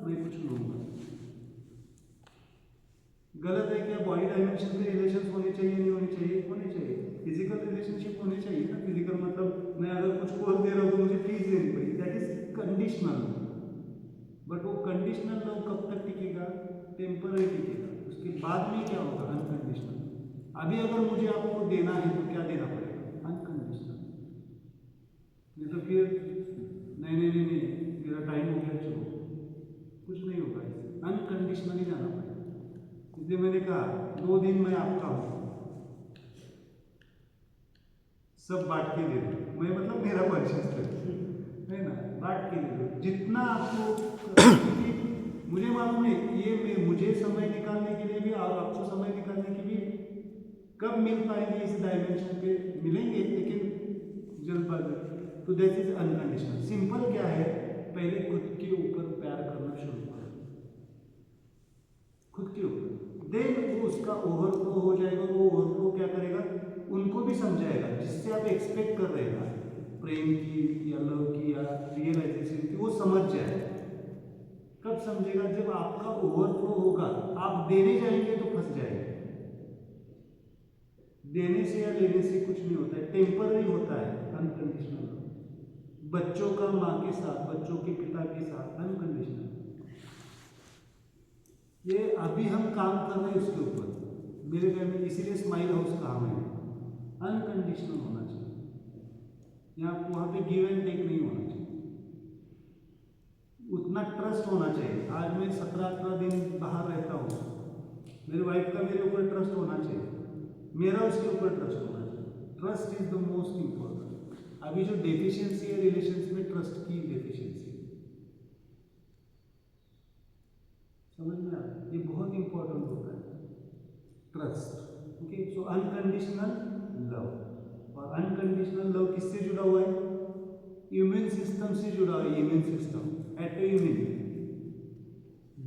मैं कुछ लूँगा। गलत है क्या? बॉडी डायमेंशन के रिलेशन होने चाहिए, नहीं होने चाहिए? होने चाहिए। फिजिकल रिलेशनशिप होने चाहिए ना। फिजिकल मतलब मैं अगर कुछ कोर्स दे रहा हूँ तो मुझे फीस देनी पड़ेगी, दैट इज कंडीशनल। बट वो कंडीशनल लव कब तक टिकेगा? टेम्पररी टिकेगा। उसके बाद में क्या होगा? अनकंडीशनल। अभी अगर मुझे आपको देना है तो क्या देना पड़ेगा? अनकंडीशनल। नहीं तो फिर नहीं मेरा टाइम हो गया, चलो, कुछ नहीं होगा। अनकंडीशनली जाना पड़ेगा। इसलिए मैंने कहा 2 दिन मैं आपका हूँ, सब बांट के दे दो। मैं मतलब मेरा परिचय है ना, बांट के दे दो जितना आपको। मुझे मालूम है ये मुझे समय निकालने के लिए भी और आपको समय निकालने के लिए कब मिल पाएंगे इस डायमेंशन पे? मिलेंगे, लेकिन जल्दबाजी। तो दिस इज अनकंडीशनल। सिंपल क्या है? पहले खुद के ऊपर प्यार करना शुरू करो, खुद के ऊपर, देन वो उसका ओवरफ्लो हो जाएगा। वो ओवरफ्लो क्या करेगा? उनको भी समझाएगा, जिससे आप एक्सपेक्ट कर रहे हैं प्रेम की या लव की या रियलाइजेशन की, वो समझ जाए। कब समझेगा? जब आपका ओवरफ्लो होगा। आप देने जाएंगे तो फंस जाएंगे। देने से या लेने से कुछ नहीं होता है, टेम्पररी होता है अनकंडीशनल। बच्चों का माँ के साथ, बच्चों के पिता के साथ अनकंडीशनल। ये अभी हम काम कर रहे हैं उसके ऊपर मेरे घर में, इसीलिए स्माइल हाउस कहा मैंने। अनकंडीशनल होना चाहिए। यहाँ वहाँ पे गिव एंड टेक नहीं होना चाहिए। उतना ट्रस्ट होना चाहिए। आज मैं 17-18 दिन बाहर रहता हूँ, मेरी वाइफ का मेरे ऊपर ट्रस्ट होना चाहिए, मेरा उसके ऊपर ट्रस्ट होना चाहिए। Trust is the most important. अभी जो डेफिशिएंसी है रिलेशंस में, ट्रस्ट की डेफिशिएंसी, समझ में आ? ये बहुत इंपॉर्टेंट होता है, ट्रस्ट। ओके, सो अनकंडीशनल लव। और अनकंडीशनल लव किससे जुड़ा हुआ है? इम्यून सिस्टम से जुड़ा हुआ है। इम्यून सिस्टम, एटो इम्यून।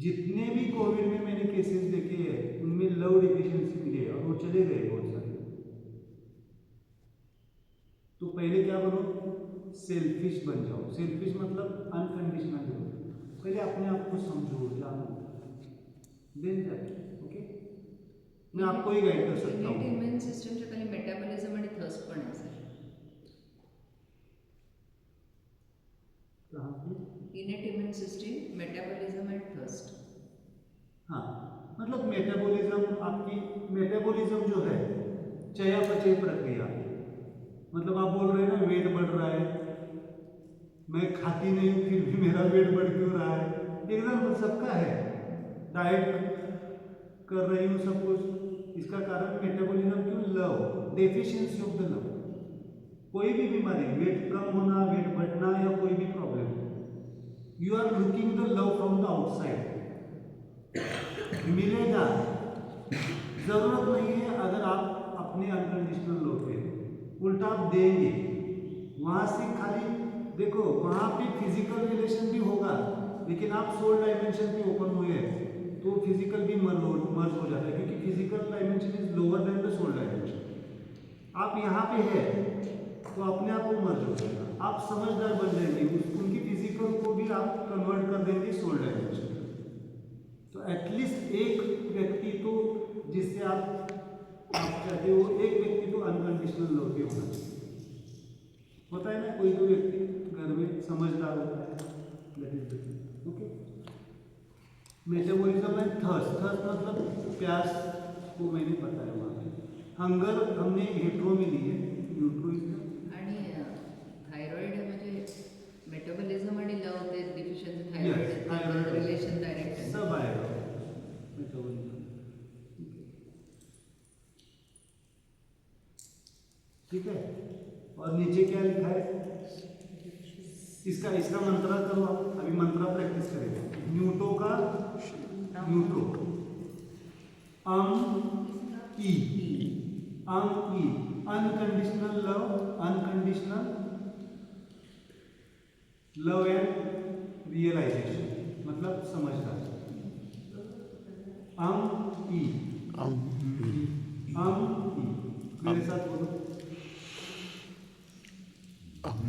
जितने भी कोविड में मैंने केसेस देखे हैं उनमें लव डिफिशियंसी मिली है और वो चले गए बहुत सारे। तो पहले क्या बनो? सेल्फिश बन जाओ। सेल्फिश मतलब अनकंडीशनल हो। पहले अपने आप को समझो, जानो, देन जाके। ओके, मैं आपको ही गाइड कर सकता हूँ। इम्यून सिस्टमच्या खाली मेटाबॉलिझम आणि थर्स्ट पण आहे सर। कहाँ पे? Innate immune system, metabolism and thirst. हाँ, मतलब मेटाबॉलिज्म, आपकी मेटाबॉलिज्म जो है चयापचय प्रक्रिया। मतलब आप बोल रहे हैं ना वेट बढ़ रहा है, मैं खाती नहीं हूँ फिर भी मेरा वेट बढ़ क्यों रहा है? एग्जाम्पल सबका है। डाइट कर रही हूँ सब कुछ, इसका कारण मेटाबॉलिज्म क्यों? Love, deficiency of the love. कोई भी बीमारी, वेट कम होना, वेट बढ़ना या कोई भी problem, you are looking the love from the outside. मिलेगा, जरूरत नहीं है अगर आप अपने अनकंडीशनल लव पे, उल्टा आप देंगे। वहां से खाली देखो, वहां पे फिजिकल रिलेशन भी होगा, लेकिन आप सोल डायमेंशन पे ओपन हुए हैं तो फिजिकल भी मर्ज हो जाता है, क्योंकि physical dimension is lower than the soul dimension. आप यहाँ पे है तो अपने आप को मर्ज हो जाएगा। आप समझदार बन जाएंगे, उनकी फिजिकल को भी आप कन्वर्ट कर देंगे सोल डायमेंशन। तो एटलीस्ट एक व्यक्ति तो जिससे आप चाहते हो, एक व्यक्ति तो अनकंडीशनल लव के होना चाहिए। होता है ना, कोई तो व्यक्ति घर में समझदार होता है, that is the thing. Okay, metabolism and thirst. Thirst मतलब प्यास को मैंने बताया वहाँ पे। हंगर हमने हेट्रो में ली है, न्यूट्रो आणि थायरॉइड म्हणजे मेटाबॉलिझम आणि लव ते deficiency, Yes, thyroid thyroid. Relation direct आहे। सब आएगा मेटाबॉलिज्म। ठीक है, और नीचे क्या लिखा है? इसका मंत्रा करो आप। अभी मंत्रा प्रैक्टिस करेंगे। न्यूटो का न्यूट्रो, ई, ई, unconditional love, unconditional love and realization, मतलब समझदार। ई, ई, मेरे साथ बोलो। Um.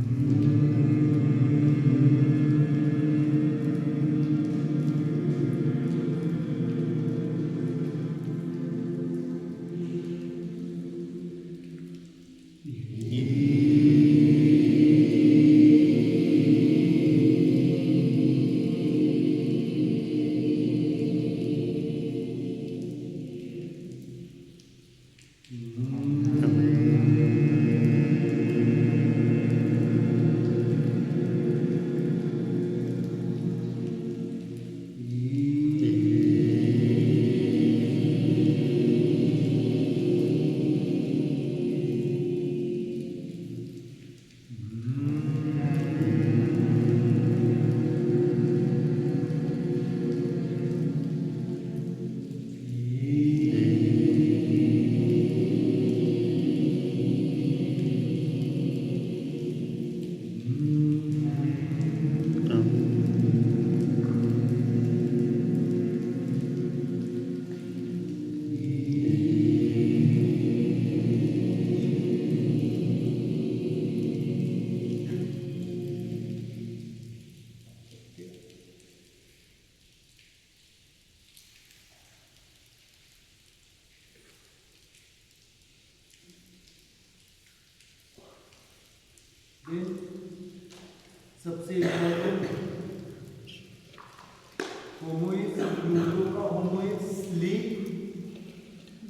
होमो इज प्लूटो का होमो इज स्लीप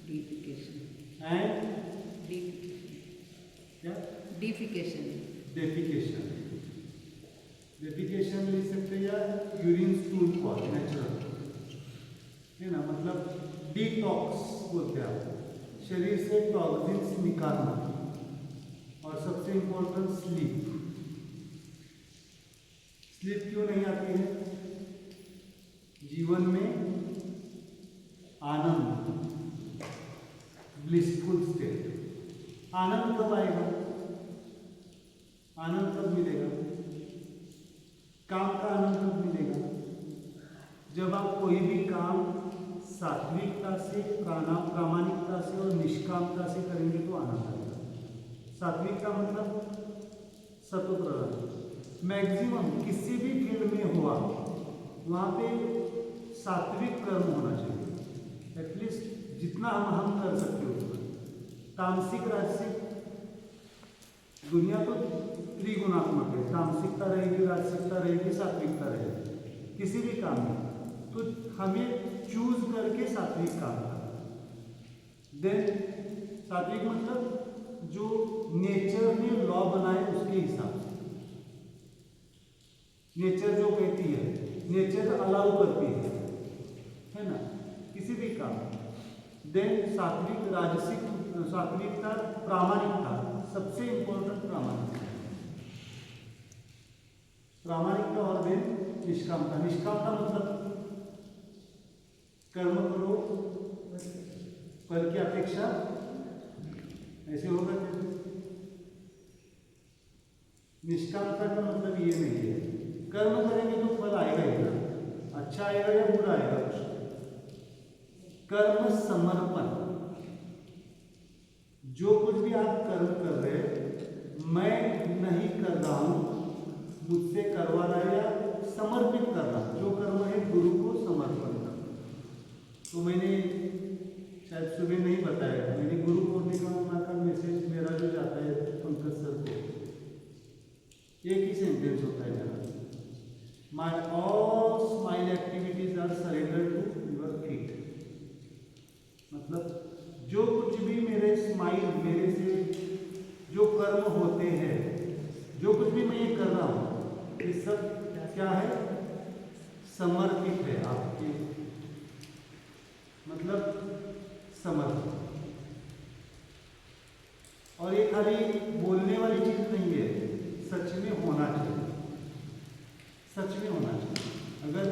डिफिकेशन एंड क्या डिफिकेशन डेफिकेशन। डेफिकेशन लिख सकते हैं या यूरिन स्टूल फॉर नेचुरल है ना, मतलब डिटॉक्स बोलते हैं आप, शरीर से टॉक्सिन्स निकालना। और सबसे इम्पोर्टेंट स्लीप। स्लीप क्यों नहीं आती है? जीवन में आनंद, ब्लिसफुल स्टेट। आनंद कब आएगा? आनंद कब मिलेगा? काम का आनंद कब मिलेगा? जब आप कोई भी काम सात्विकता से, प्रामाणिकता से और निष्कामता से करेंगे तो आनंद आएगा। सात्विकता मतलब सतोप्रधान। मैक्सिमम किसी भी फील्ड में हुआ वहाँ पे सात्विक कर्म होना चाहिए, एटलीस्ट जितना हम कर सकते हो उतना। तामसिक राजसिक दुनिया तो त्रिगुणात्मक है, तामसिकता रहेगी, राजसिकता रहेगी, सात्विकता रहेगी किसी भी काम में। तो हमें चूज करके सात्विक काम करना। देन सात्विक मतलब जो नेचर ने लॉ बनाए उसके हिसाब से। नेचर जो कहती है, नेचर अलाउ करती है ना, किसी भी काम। देन सात्विक राजसिक, सात्विकता, प्रामाणिकता, सबसे इंपॉर्टेंट प्रामाणिकता। प्रामाणिकता और देन निष्कामता। निष्कामता मतलब कर्म करो फल की अपेक्षा, ऐसे होगा कैसे? निष्कामता का मतलब ये नहीं है कर्म करेंगे तो फल आएगा ही ना, अच्छा आएगा या बुरा आएगा। कर्म समर्पण, जो कुछ भी आप कर्म कर रहे हैं, मैं नहीं कर रहा हूं, मुझसे करवा रहा है या समर्पित कर रहा, जो कर्म है गुरु को समर्पण करना। तो मैंने शायद सुबह नहीं बताया, मेरी गुरु पूर्णिमा का मैसेज मेरा जो जाता है पंकज सर को, एक ही सेंटेंस होता है मेरा, my all smile activities are surrender to your feet. मतलब जो कुछ भी मेरे स्माइल, मेरे से जो कर्म होते हैं, जो कुछ भी मैं ये कर रहा हूँ, ये सब क्या है? समर्पित है आपके, मतलब समर्पित। और ये खाली बोलने वाली चीज नहीं है, सच में होना चाहिए, सच में होना चाहिए। अगर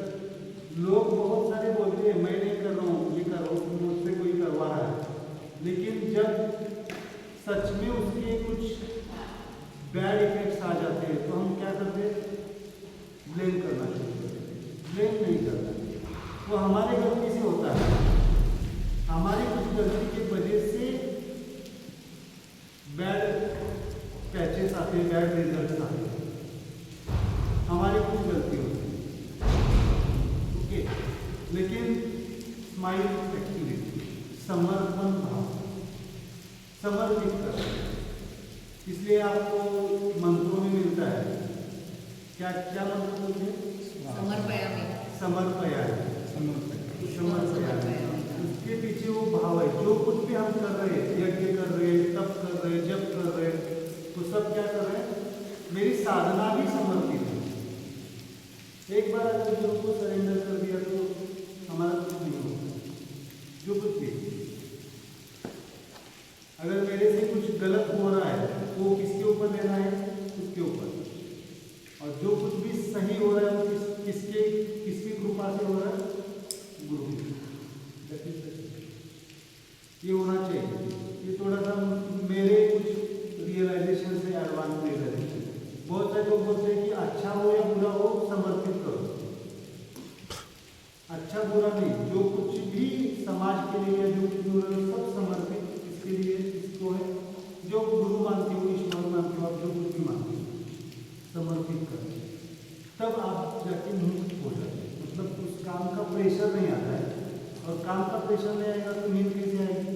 लोग बहुत सारे बोलते हैं मैं नहीं कर रहा हूँ, ये कर रहा हूँ, मुझसे कोई करवा रहा है, लेकिन जब सच में उसके कुछ बैड इफेक्ट्स आ जाते हैं तो हम क्या करते हैं? ब्लेम करना शुरू करते हैं। ब्लेम नहीं करना चाहिए, वो हमारे गलती से होता है, हमारी कुछ गलती की वजह से बैड पैचेस आते हैं, बैड रिजल्ट आते हैं, हमारी कुछ गलती होती है। ओके, लेकिन स्माइल एक्टिविटी, समर्पण भाव, समर्पित कर, इसलिए आपको मंत्रों में मिलता है। क्या क्या मंत्र बोलते हैं? समर्पयामि। समर्पयामि, समर्पयामि। उसके पीछे वो भाव है, जो कुछ भी हम कर रहे हैं, यज्ञ कर रहे हैं, तप कर रहे हैं, जप कर रहे हैं, तो सब क्या कर रहे हैं? मेरी साधना भी समर्पित है। एक बार अगर गुरु को सरेंडर कर दिया तो हमारा कुछ नहीं होगा, जो कुछ भी। अगर मेरे से कुछ गलत हो रहा है तो वो किसके ऊपर लेना है? उसके ऊपर। और जो कुछ भी सही हो रहा है वो किसकी कृपा से हो रहा है? गुरु की। ये होना चाहिए। ये थोड़ा सा मेरे कुछ रियलाइजेशन से एडवांस ले रहे हैं। बहुत सारे लोग बोलते हैं कि अच्छा हो या बुरा हो समर्पित करो। अच्छा बुरा नहीं, जो कुछ भी समाज के लिए, जो कुछ हो रहा है सब समर्पित इसके लिए, इसको है जो गुरु मानते हो, ईश्वर मानते हो, आप जो कुछ भी मानते हो समर्पित करो, तब आप जाके मुक्त हो जाते हैं। मतलब उस काम का प्रेशर नहीं आता है, और काम का प्रेशर नहीं आएगा तो नींद कैसे आएगी?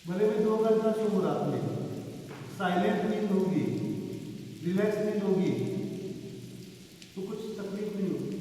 भले में 2 घंटा सो रात में, साइलेंट नींद होगी, रिलैक्स नींद होगी, तो कुछ तकलीफ नहीं होगी।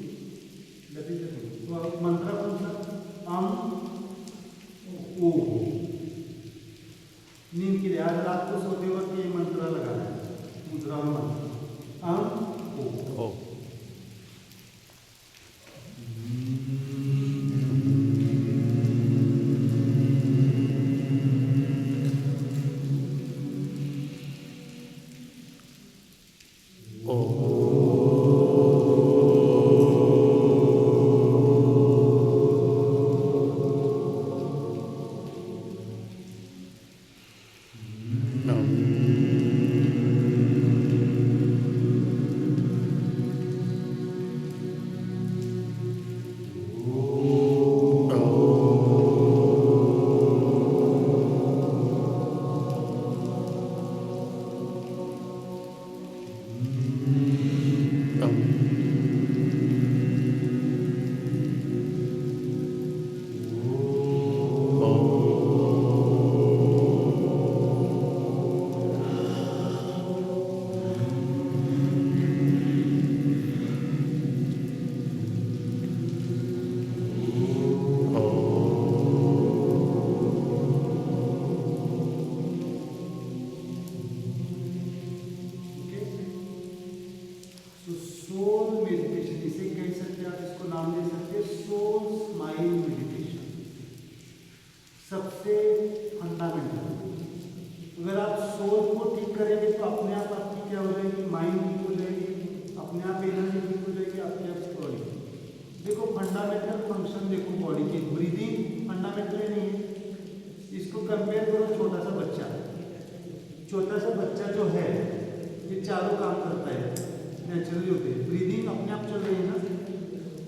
देखो फंडामेंटल फंक्शन देखो बॉडी की, ब्रीदिंग फंडामेंटल नहीं है। इसको कंपेयर करो छोटा सा बच्चा, छोटा सा बच्चा जो है ये चारों काम करता है, नेचुरली होते हैं। ब्रीदिंग अपने आप चल रही है ना,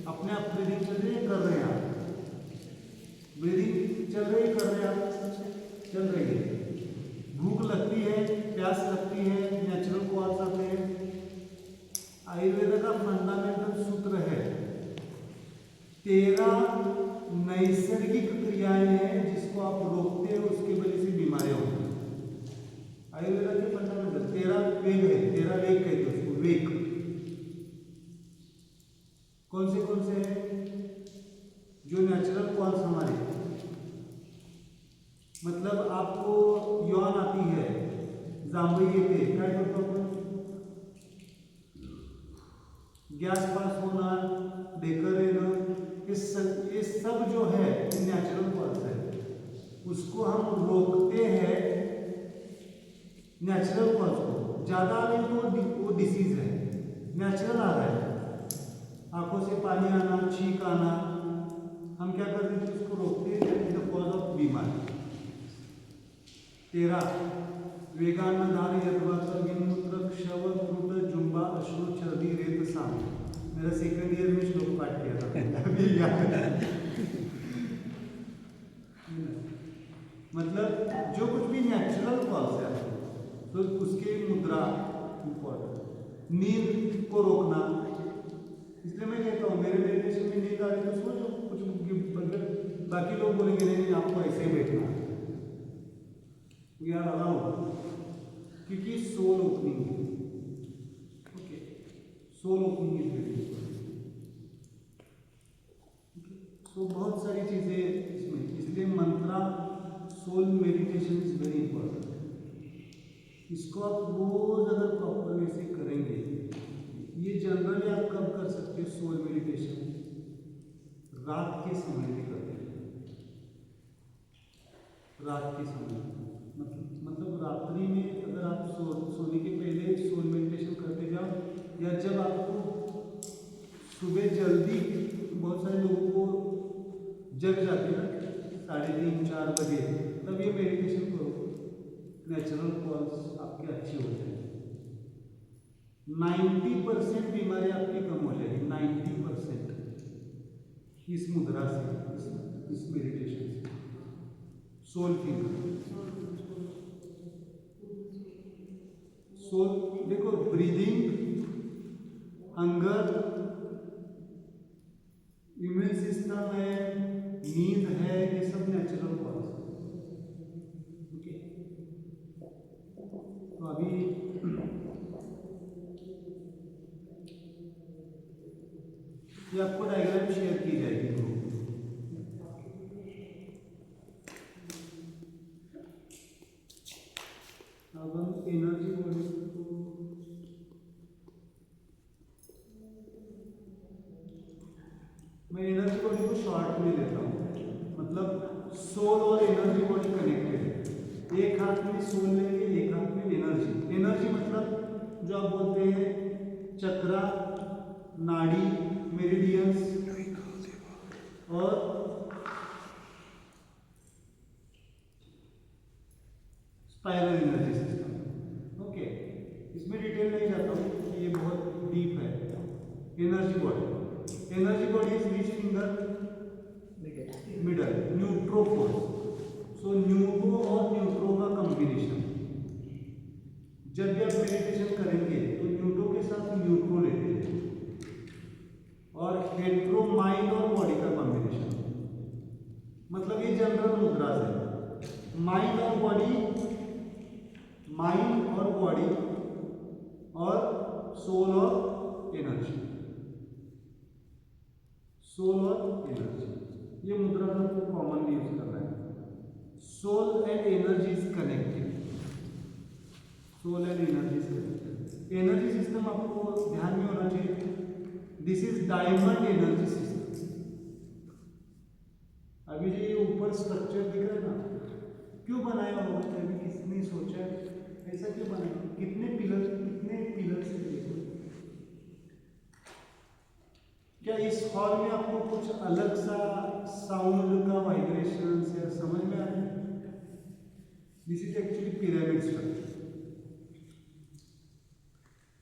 अपने आप ब्रीदिंग चल रही है, कर रहे हैं आप ब्रीदिंग चल रही है, कर रहे हैं आप, चल रही है। भूख लगती है, प्यास लगती है, नेचुरल कॉल्स आते हैं। आयुर्वेद का फंडामेंटल सूत्र है 13 नैसर्गिक क्रियाएं हैं जिसको आप रोकते हो, उसकी वजह से बीमारियां होती हैं। आयुर्वेद के फंडामेंटल 13 वेग है, 13 वेग कहते हैं उसको, वेग। कौन से हैं? जो नेचुरल कॉल्स हमारे, मतलब आपको यौन आती है, जांभई येते काय करतो आपण, गॅस पास होना, ढेकर येणं, ये सब जो है नेचुरल कॉल्स है, उसको हम रोकते हैं नेचुरल कॉल्स को। ज़्यादा आ रही तो वो डिसीज है, नेचुरल आ रहा है, आंखों से पानी आना, छींक आना, हम क्या करते थे उसको रोकते हैं, द कॉज ऑफ बीमारी। 13 वेगान दान यद्वात मूत्र क्षव क्रूट जुम्बा अश्रु चर्दी रेत साम। मेरा सेकंड ईयर में श्लोक पाठ किया था अभी याद है। मतलब जो कुछ भी नेचुरल कॉज है तो उसके मुद्रा इम्पोर्टेंट। नींद को रोकना, इसलिए मैं कहता हूँ मेरे मेडिटेशन में नींद आ रही तो सो जाओ, कुछ अगर बाकी लोग बोलेंगे नहीं आपको ऐसे ही बैठना, वी आर अलाउड, क्योंकि सोल ओपनिंग है। Okay, soul opening is very important. तो बहुत सारी चीजें इसमें, इसलिए mantra soul meditation is very important. इसको आप रोज अगर प्रॉपर वे से करेंगे, ये जनरली आप कब कर सकते हो सोल मेडिटेशन? रात के समय में करते हैं, रात के समय, मतलब रात्रि में अगर आप सोने के पहले सोल मेडिटेशन करते जाओ, या जब आपको सुबह जल्दी, बहुत सारे लोगों को जग जाते हैं ना 3:30-4 बजे, तब ये मेडिटेशन करो, नेचुरल कॉल्स आपके अच्छे हो जाएंगे। 90% बीमारी आपकी कम हो जाएगी, 90% इस मुद्रा से, इस मेडिटेशन से। सोल फिंगर, सोल देखो, ब्रीदिंग, हंगर, इम्यून सिस्टम है, नींद है, ये सब नेचुरल कॉज। ओके, तो अभी ये आपको डायग्राम शेयर की जाएगी। अब हम एनर्जी बॉडी को, मैं एनर्जी बॉडी को शॉर्ट में लेता हूँ, मतलब सोल और एनर्जी बॉडी कनेक्टेड है। एक हाथ में सोल लेंगे, एक हाथ में एनर्जी। एनर्जी मतलब जो आप बोलते हैं चक्रा, नाड़ी, मेरिडियंस और स्पाइरल एनर्जी सिस्टम। ओके, इसमें डिटेल नहीं जाता हूँ कि ये बहुत डीप है। Energy body, energy body is which finger? Middle, न्यूट्रोफोर्स। सो न्यूट्रो और न्यूट्रो का कॉम्बिनेशन। जब भी आप मेडिटेशन करेंगे तो न्यूट्रो के साथ न्यूट्रो लेते हैं, और हेट्रो माइंड और बॉडी का कॉम्बिनेशन। मतलब ये जनरल मुद्रा है, माइंड और बॉडी, माइंड और बॉडी, और सोल और एनर्जी, सोल और एनर्जी। ये मुद्रा का आपको कॉमन यूज करना है। Soul and energy is connected, soul and energy is connected. Energy system आपको ध्यान में होना चाहिए, this is diamond energy system. अभी जो ये ऊपर स्ट्रक्चर दिख रहा है ना, क्यों बनाया होगा? कभी किसने सोचा ऐसा क्यों बनाया? कितने पिलर से देखो, क्या इस हॉल में आपको कुछ अलग सा साउंड का वाइब्रेशन या समझ में आ रहा है? This is actually pyramid structure.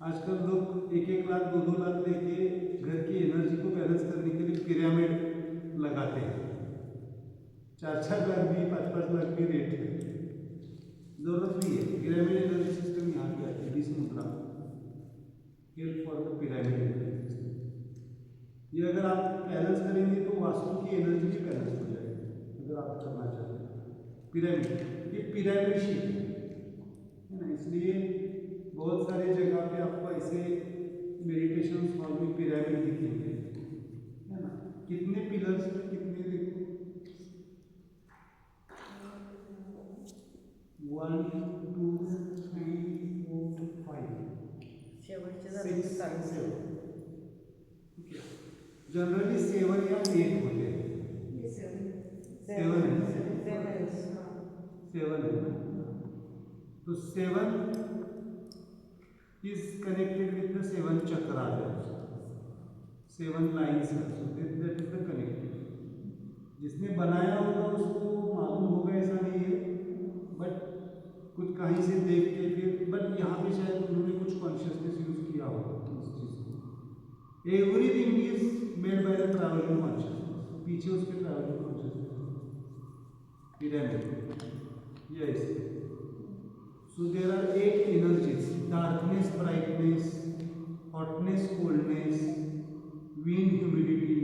आजकल लोग 1-1 लाख 2-2 लाख देके घर की एनर्जी को बैलेंस करने के लिए पिरामिड लगाते हैं। 4-4 लाख भी 5-5 लाख भी रेट है, जरूरत नहीं है। पिरामिड एनर्जी सिस्टम यहाँ पे आती है 20 मुद्रा help for the pyramid energy system. ये अगर आप बैलेंस करेंगे तो वास्तु की एनर्जी भी बैलेंस हो जाएगी। अगर आप करना चाहते हैं पिरामिड, ये पिरामिड शेप है ना, इसलिए बहुत सारे जगह पे आपको ऐसे मेडिटेशन हॉल में पिरामिड दिखेंगे, है ना। कितने पिलर्स में कितने देखो, 1 2 3 4 5 6 7। जनरली 7 या 8 होते हैं। 7 है, 7 है। तो 7 is connected with the 7 chakras, 7 lines है, so that is the connected। जिसने बनाया होगा उसको मालूम होगा, ऐसा नहीं है, बट कुछ कहीं से देख के फिर, बट यहाँ पे शायद उन्होंने कुछ कॉन्शियसनेस यूज किया होगा इस चीज़ को। Everything is made by the travelling consciousness, पीछे उसके travelling consciousness pyramid. Yes, so there are 8 energies: darkness, brightness, hotness, coldness, wind, humidity,